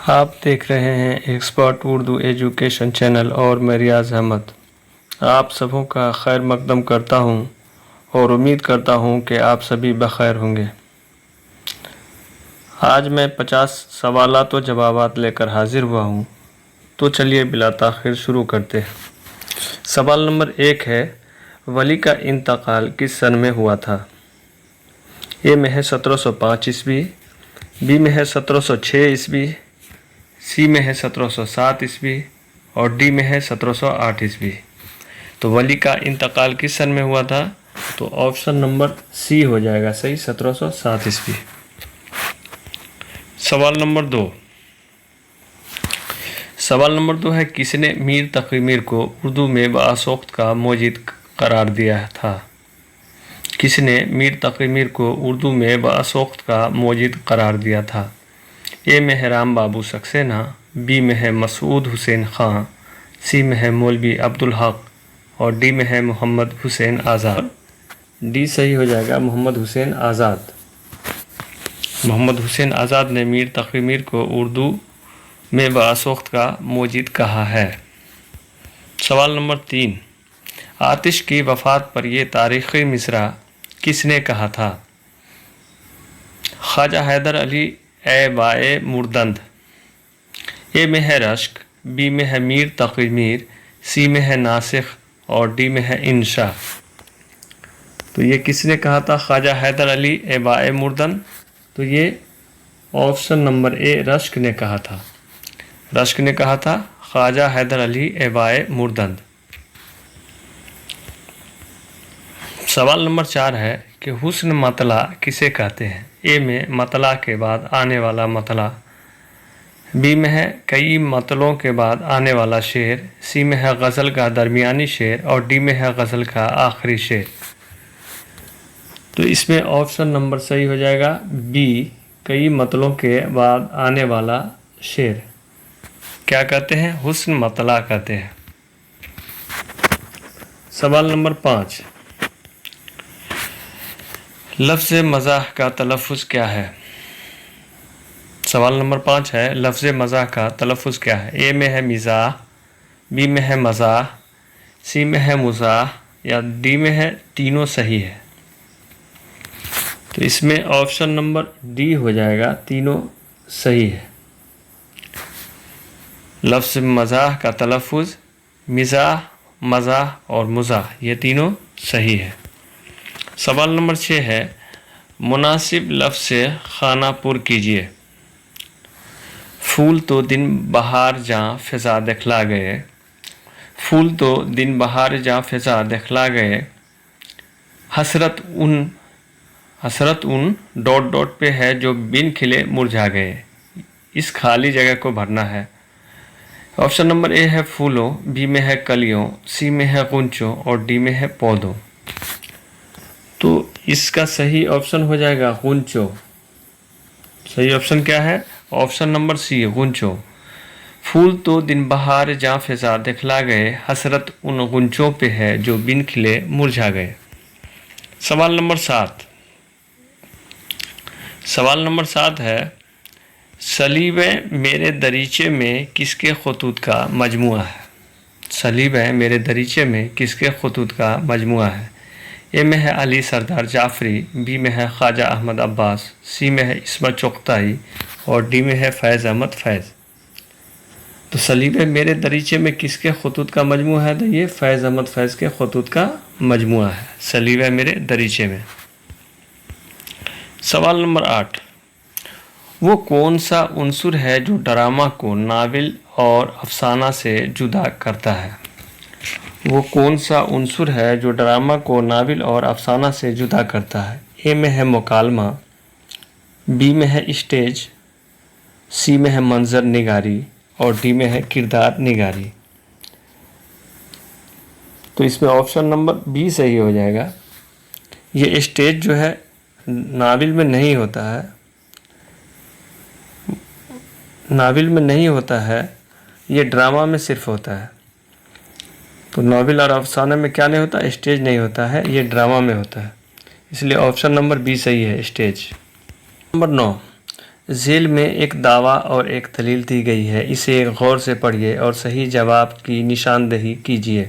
آپ دیکھ رہے ہیں ایکسپرٹ اردو ایجوکیشن چینل اور میں ریاض احمد آپ سبوں کا خیر مقدم کرتا ہوں اور امید کرتا ہوں کہ آپ سبھی بخیر ہوں گے۔ آج میں 50 سوالات و جوابات لے کر حاضر ہوا ہوں، تو چلیے بلا تاخیر شروع کرتے ہیں۔ سوال نمبر 1 ہے، ولی کا انتقال کس سن میں ہوا تھا؟ اے میں ہے 1705 عیسوی، بی میں ہے 1706 عیسوی، سی میں ہے 1707 عیسوی اور ڈی میں ہے 1708 عیسوی۔ تو ولی کا انتقال کس سن میں ہوا تھا؟ تو آپشن نمبر سی ہو جائے گا صحیح، 1707 عیسوی۔ سوال نمبر 2 ہے، کس نے میر تقی میر کو اردو میں بآسوخت کا موجد قرار دیا تھا؟ کس نے میر تقی میر کو اردو میں بآسوخت کا موجد قرار دیا تھا؟ اے میں ہے رام بابو سکسینہ، بی میں ہے مسعود حسین خان، سی میں ہے مولوی عبدالحق اور ڈی میں ہے محمد حسین آزاد۔ ڈی صحیح ہو جائے گا، محمد حسین آزاد۔ محمد حسین آزاد نے میر تقی میر کو اردو میں بآسوخت کا موجد کہا ہے۔ سوال نمبر 3، آتش کی وفات پر یہ تاریخی مصرع کس نے کہا تھا؟ خواجہ حیدر علی اے بائے مردند، اے میں ہے رشک، بی میں ہے میر تقی میر، سی میں ہے ناسخ اور ڈی میں ہے انشا۔ تو یہ کس نے کہا تھا؟ خواجہ حیدر علی اے بائے مردند، تو یہ آپشن نمبر اے رشک نے کہا تھا۔ رشک نے کہا تھا خواجہ حیدر علی اے بائے مردند۔ سوال نمبر 4 ہے کہ حسن مطلع کسے کہتے ہیں؟ اے میں مطلع کے بعد آنے والا مطلع، بی میں ہے کئی مطلعوں کے بعد آنے والا شعر، سی میں ہے غزل کا درمیانی شعر اور ڈی میں ہے غزل کا آخری شعر۔ تو اس میں آپشن نمبر صحیح ہو جائے گا بی، کئی مطلعوں کے بعد آنے والا شعر کیا کہتے ہیں؟ حسن مطلع کہتے ہیں۔ سوال نمبر 5، لفظ مزاح کا تلفظ کیا ہے؟ سوال نمبر 5 ہے، لفظ مزاح کا تلفظ کیا ہے؟ اے میں ہے مزاح، بی میں ہے مزاح، سی میں ہے مزاح یا ڈی میں ہے تینوں صحیح ہے۔ تو اس میں آپشن نمبر ڈی ہو جائے گا، تینوں صحیح ہے۔ لفظ مزاح کا تلفظ مزاح، مزاح اور مزاح یہ تینوں صحیح ہے۔ سوال نمبر 6 ہے، مناسب لفظ سے خانہ پر کیجیے۔ پھول تو دن بہار جاں فضا دکھلا گئے، پھول تو دن بہار جاں فضا دکھلا گئے، حسرت ان ڈاٹ ڈاٹ پہ ہے جو بن کھلے مرجھا گئے۔ اس خالی جگہ کو بھرنا ہے۔ آپشن نمبر اے ہے پھولوں، بی میں ہے کلیوں، سی میں ہے غنچوں اور ڈی میں ہے پودوں۔ تو اس کا صحیح آپشن ہو جائے گا غنچوں۔ صحیح آپشن کیا ہے؟ آپشن نمبر سی غنچوں۔ پھول تو دن بہار جاں فضا دکھلا گئے، حسرت ان غنچوں پہ ہے جو بن کھلے مرجھا گئے۔ سوال نمبر 7 ہے، صلیبِ میرے دریچے میں کس کے خطوط کا مجموعہ ہے؟ صلیبِ میرے دریچے میں کس کے خطوط کا مجموعہ ہے؟ اے میں ہے علی سردار جعفری، بی میں ہے خواجہ احمد عباس، سی میں ہے عصمت چغتائی اور ڈی میں ہے فیض احمد فیض۔ تو صلیبِ میرے دریچے میں کس کے خطوط کا مجموعہ ہے؟ تو یہ فیض احمد فیض کے خطوط کا مجموعہ ہے صلیبِ میرے دریچے میں۔ سوال نمبر 8، وہ کون سا عنصر ہے جو ڈرامہ کو ناول اور افسانہ سے جدا کرتا ہے؟ وہ کون سا عنصر ہے جو ڈرامہ کو ناول اور افسانہ سے جدا کرتا ہے؟ اے میں ہے مکالمہ، بی میں ہے اسٹیج، سی میں ہے منظر نگاری اور ڈی میں ہے کردار نگاری۔ تو اس میں آپشن نمبر بی صحیح ہو جائے گا۔ یہ اسٹیج جو ہے ناول میں نہیں ہوتا ہے، ناول میں نہیں ہوتا ہے، یہ ڈرامہ میں صرف ہوتا ہے۔ تو ناول اور افسانہ میں کیا نہیں ہوتا؟ اسٹیج نہیں ہوتا ہے، یہ ڈرامہ میں ہوتا ہے، اس لیے آپشن نمبر بی صحیح ہے، اسٹیج۔ نمبر 9، ذیل میں ایک دعویٰ اور ایک دلیل دی گئی ہے، اسے غور سے پڑھیے اور صحیح جواب کی نشاندہی کیجیے۔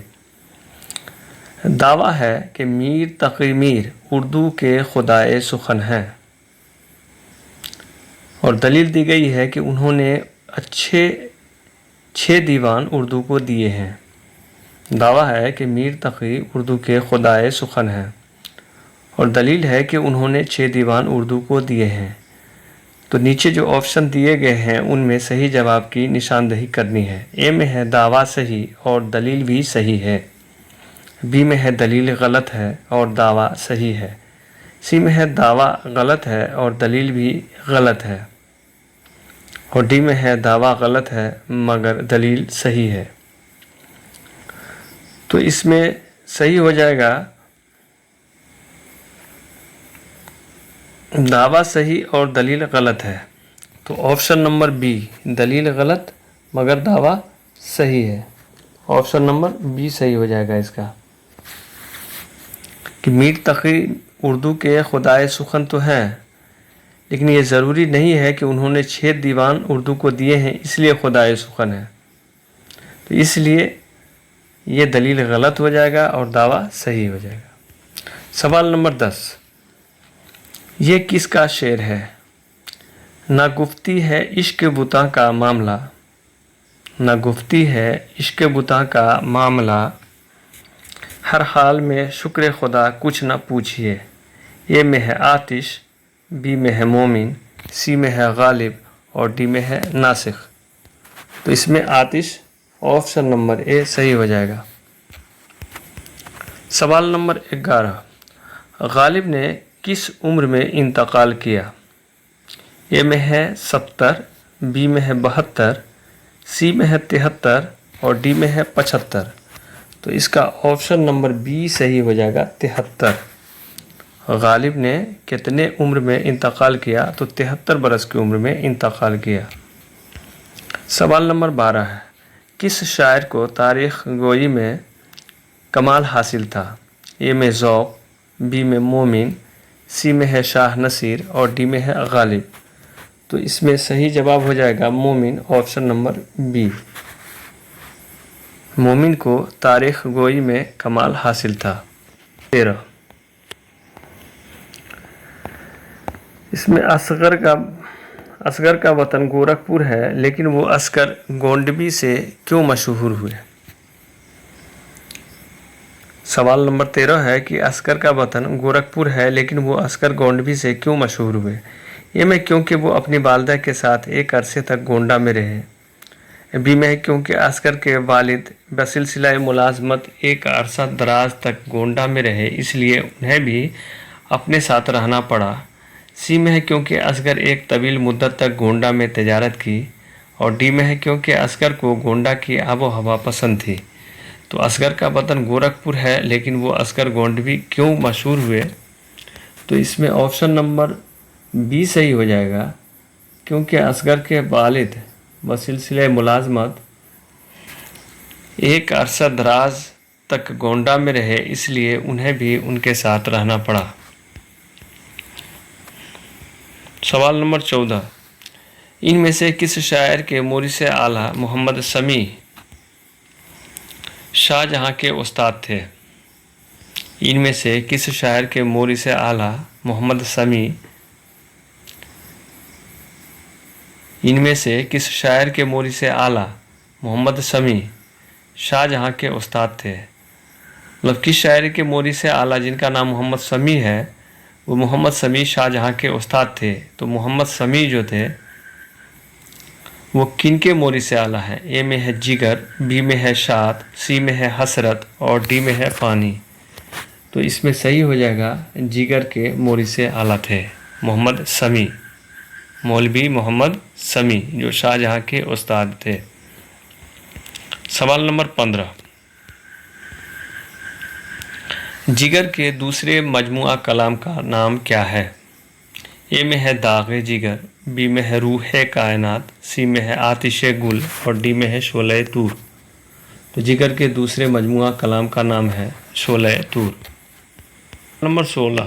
دعویٰ ہے کہ میر تقی میر اردو کے خدائے سخن ہیں، اور دلیل دی گئی ہے کہ انہوں نے اچھے 6 دیوان اردو کو دیے ہیں۔ دعویٰ ہے کہ میر تقی اردو کے خدائے سخن ہیں، اور دلیل ہے کہ انہوں نے 6 دیوان اردو کو دیے ہیں۔ تو نیچے جو آپشن دیے گئے ہیں ان میں صحیح جواب کی نشاندہی کرنی ہے۔ اے میں ہے دعویٰ صحیح اور دلیل بھی صحیح ہے، بی میں ہے دلیل غلط ہے اور دعویٰ صحیح ہے، سی میں ہے دعویٰ غلط ہے اور دلیل بھی غلط ہے، اور ڈی میں ہے دعویٰ غلط ہے مگر دلیل صحیح ہے۔ تو اس میں صحیح ہو جائے گا دعویٰ صحیح اور دلیل غلط ہے، تو آپشن نمبر بی دلیل غلط مگر دعویٰ صحیح ہے، آپشن نمبر بی صحیح ہو جائے گا اس کا، کہ میر تقی اردو کے خدائے سخن تو ہیں، لیکن یہ ضروری نہیں ہے کہ انہوں نے 6 دیوان اردو کو دیے ہیں اس لیے خدائے سخن ہے، تو اس لیے یہ دلیل غلط ہو جائے گا اور دعویٰ صحیح ہو جائے گا۔ سوال نمبر 10، یہ کس کا شعر ہے؟ نہ گفتی ہے عشق بتاں کا معاملہ، نہ گفتی ہے عشق بتاں کا معاملہ، ہر حال میں شکر خدا کچھ نہ پوچھئے، اے میں ہے آتش، بی میں ہے مومن، سی میں ہے غالب اور ڈی میں ہے ناسخ۔ تو اس میں آتش آپشن نمبر اے صحیح ہو جائے گا۔ سوال نمبر 11، غالب نے کس عمر میں انتقال کیا؟ اے میں ہے 70، بی میں ہے 72، سی میں ہے 73 اور ڈی میں ہے 75۔ تو اس کا آپشن نمبر بی صحیح ہو جائے گا 73۔ غالب نے کتنے عمر میں انتقال کیا؟ تو 73 برس کی عمر میں انتقال کیا۔ سوال نمبر 12 ہے، کس شاعر کو تاریخ گوئی میں کمال حاصل تھا؟ اے میں ذوق، بی میں مومن، سی میں ہے شاہ نصیر اور ڈی میں ہے غالب۔ تو اس میں صحیح جواب ہو جائے گا مومن، آپشن نمبر بی۔ مومن کو تاریخ گوئی میں کمال حاصل تھا۔ 13، اس میں اصغر کا وطن گورکھپور ہے، لیکن وہ اصغر گونڈوی سے کیوں مشہور ہوئے؟ سوال نمبر 13 ہے کہ اصغر کا وطن گورکھپور ہے لیکن وہ اصغر گونڈوی سے کیوں مشہور ہوئے؟ اے میں کیونکہ وہ اپنی والدہ کے ساتھ ایک عرصے تک گونڈا میں رہے، بی میں کیونکہ اصغر کے والد بسلسلہ ملازمت ایک عرصہ دراز تک گونڈا میں رہے اس لیے انہیں بھی اپنے ساتھ رہنا پڑا، سی میں ہے کیونکہ اصغر ایک طویل مدت تک گونڈا میں تجارت کی، اور ڈی میں ہے کیونکہ اصغر کو گونڈا کی آب و ہوا پسند تھی۔ تو اصغر کا وطن گورکھپور ہے لیکن وہ اصغر گونڈوی کیوں مشہور ہوئے؟ تو اس میں آپشن نمبر بی صحیح ہو جائے گا، کیونکہ اصغر کے والد بسلسلہ ملازمت ایک عرصہ دراز تک گونڈا میں رہے اس لیے انہیں بھی ان کے ساتھ رہنا پڑا۔ سوال نمبر 14، ان میں سے کس شاعر کے مورث اعلیٰ محمد سمیع شاہ جہاں کے استاد تھے؟ ان میں سے کس شاعر کے مورث اعلیٰ محمد سمیع ان میں سے کس شاعر کے مورث اعلیٰ محمد سمیع شاہ جہاں کے استاد تھے؟ مطلب کس شاعر کے مورث اعلیٰ جن کا نام محمد سمیع ہے وہ محمد سمیع شاہ جہاں کے استاد تھے؟ تو محمد سمیع جو تھے وہ کن کے مورث اعلیٰ ہیں؟ اے میں ہے جگر، بی میں ہے شاد، سی میں ہے حسرت اور ڈی میں ہے فانی۔ تو اس میں صحیح ہو جائے گا جگر کے مورث اعلیٰ تھے محمد سمیع، مولوی محمد سمیع جو شاہ جہاں کے استاد تھے۔ سوال نمبر 15، جگر کے دوسرے مجموعہ کلام کا نام کیا ہے؟ اے میں ہے داغ جگر، بی میں ہے روح کائنات، سی میں ہے آتش گل اور ڈی میں ہے شعلہ طور۔ تو جگر کے دوسرے مجموعہ کلام کا نام ہے شعلہ طور۔ نمبر 16،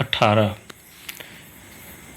18,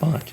5।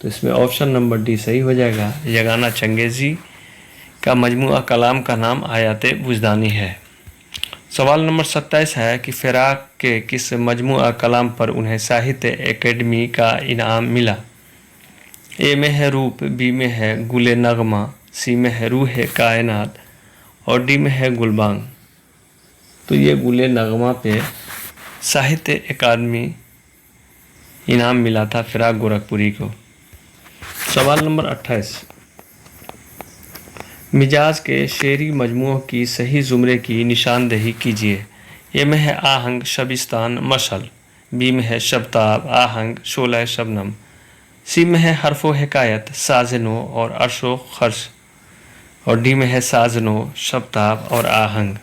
تو اس میں آپشن نمبر ڈی صحیح ہو جائے گا۔ یگانہ چنگیزی کا مجموعہ کلام کا نام آیات وجدانی ہے۔ سوال نمبر 27 ہے کہ فراق کے کس مجموعہ کلام پر انہیں ساہتیہ اکیڈمی کا انعام ملا؟ اے میں ہے روپ، بی میں ہے گل نغمہ، سی میں ہے روح کائنات اور ڈی میں ہے گلبانگ۔ تو یہ گل نغمہ پہ ساہتیہ اکیڈمی انعام ملا تھا فراق گورکھپوری کو۔ سوال نمبر 28، مجاز کے شعری مجموعوں کی صحیح زمرے کی نشاندہی کیجیے۔ اے میں ہے آہنگ، شبستان، مشعل، بی میں ہے شبتاب، آہنگ، شعلہ شبنم، سی میں ہے حرف و حکایت، ساز نو اور عرش و خرش اور ڈی میں ہے ساز نو، شبتاب اور آہنگ۔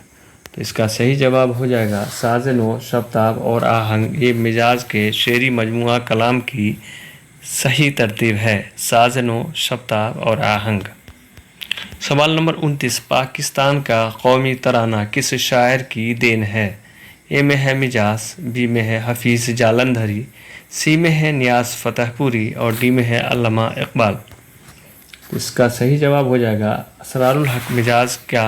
تو اس کا صحیح جواب ہو جائے گا ساز نو، شبتاب اور آہنگ۔ یہ مجاز کے شعری مجموعہ کلام کی صحیح ترتیب ہے، ساز نو، شبتاب اور آہنگ۔ سوال نمبر 29، پاکستان کا قومی ترانہ کس شاعر کی دین ہے؟ اے میں ہے مجاز، بی میں ہے حفیظ جالندھری، سی میں ہے نیاز فتح پوری اور ڈی میں ہے علامہ اقبال۔ اس کا صحیح جواب ہو جائے گا اسرار الحق مجاز کا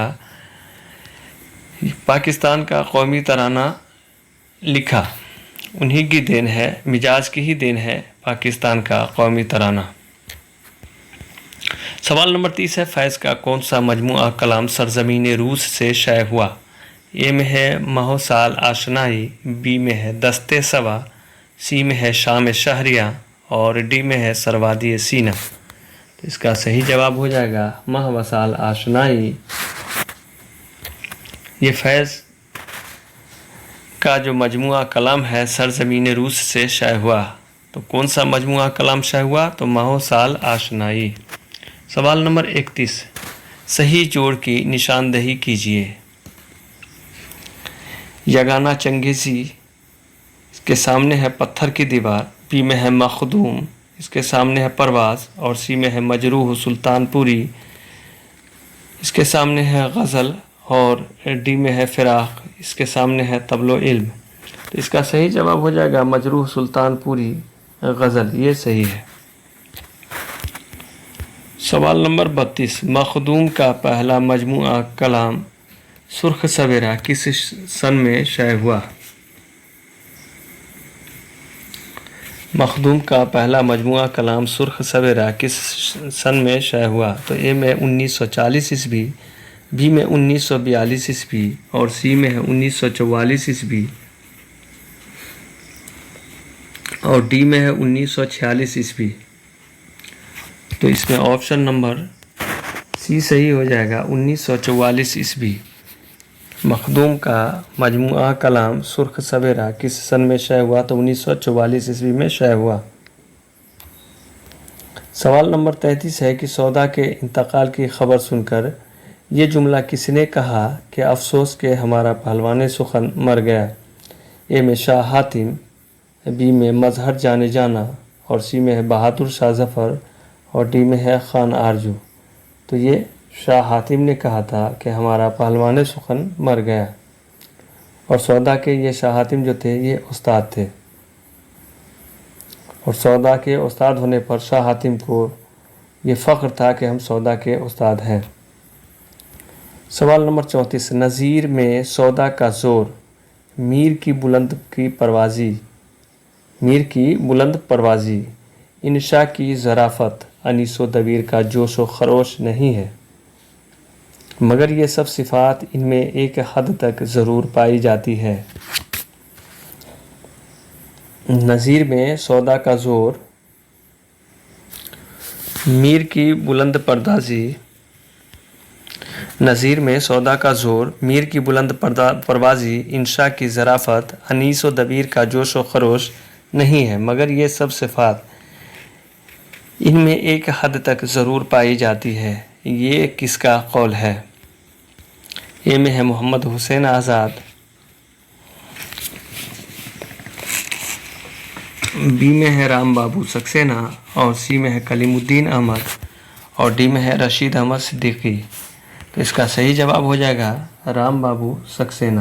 پاکستان کا قومی ترانہ لکھا، انہی کی دین ہے، مجاز کی ہی دین ہے پاکستان کا قومی ترانہ۔ سوال نمبر 30 ہے، فیض کا کون سا مجموعہ کلام سرزمین روس سے شائع ہوا؟ اے میں ہے ماہ و سال آشنائی، بی میں ہے دست صبا، سی میں ہے شام شہریاں اور ڈی میں ہے سروادی سینا۔ تو اس کا صحیح جواب ہو جائے گا ماہ و سال آشنائی۔ یہ فیض کا جو مجموعہ کلام ہے سرزمین روس سے شائع ہوا، تو کون سا مجموعہ کلام شائع ہوا؟ تو ماہ و سال آشنائی۔ سوال نمبر 31، صحیح جوڑ کی نشاندہی کیجیے۔ یگانہ چنگیزی، اس کے سامنے ہے پتھر کی دیوار، بی میں ہے مخدوم، اس کے سامنے ہے پرواز اور سی میں ہے مجروح سلطان پوری، اس کے سامنے ہے غزل اور ڈی میں ہے فراق، اس کے سامنے ہے طبل و علم۔ تو اس کا صحیح جواب ہو جائے گا مجروح سلطان پوری غزل، یہ صحیح ہے۔ سوال نمبر 32، مخدوم کا پہلا مجموعہ کلام سرخ سویرا کس سن میں شائع ہوا؟ مخدوم کا پہلا مجموعہ کلام سرخ سویرا کس سن میں شائع ہوا؟ تو اے میں 1940 عیسوی، بی میں 1942 عیسوی اور سی میں ہے 1944 عیسوی اور ڈی میں ہے 1946 عیسوی۔ تو اس میں آپشن نمبر سی صحیح ہو جائے گا 1944 عیسوی۔ مخدوم کا مجموعہ کلام سرخ سویرا کس سن میں شائع ہوا؟ تو 1944 عیسوی میں شائع ہوا۔ سوال نمبر 33 ہے کہ سودا کے انتقال کی خبر سن کر یہ جملہ کس نے کہا کہ افسوس کہ ہمارا پہلوان سخن مر گیا؟ اے میں شاہ حاتم، بی میں مظہر جانے جانا اور سی میں ہے بہادر شاہ ظفر اور ڈی میں ہے خان آرجو۔ تو یہ شاہ حاتم نے کہا تھا کہ ہمارا پہلوان سخن مر گیا، اور سودا کے یہ شاہ حاتم جو تھے یہ استاد تھے، اور سودا کے استاد ہونے پر شاہ حاتم کو یہ فخر تھا کہ ہم سودا کے استاد ہیں۔ سوال نمبر 34، نظیر میں سودا کا زور، میر کی بلند پروازی، انشا کی ظرافت، انیس و دبیر کا جوش و خروش نہیں ہے، مگر یہ سب صفات ان میں ایک حد تک ضرور پائی جاتی ہے۔ نظیر میں سودا کا زور، میر کی بلند پروازی، انشا کی ظرافت، انیس و دبیر کا جوش و خروش نہیں ہے، مگر یہ سب صفات ان میں ایک حد تک ضرور پائی جاتی ہے۔ یہ کس کا قول ہے؟ اے میں ہے محمد حسین آزاد، بی میں ہے رام بابو سکسینہ اور سی میں ہے کلیم الدین احمد اور ڈی میں ہے رشید احمد صدیقی۔ تو اس کا صحیح جواب ہو جائے گا رام بابو سکسینہ۔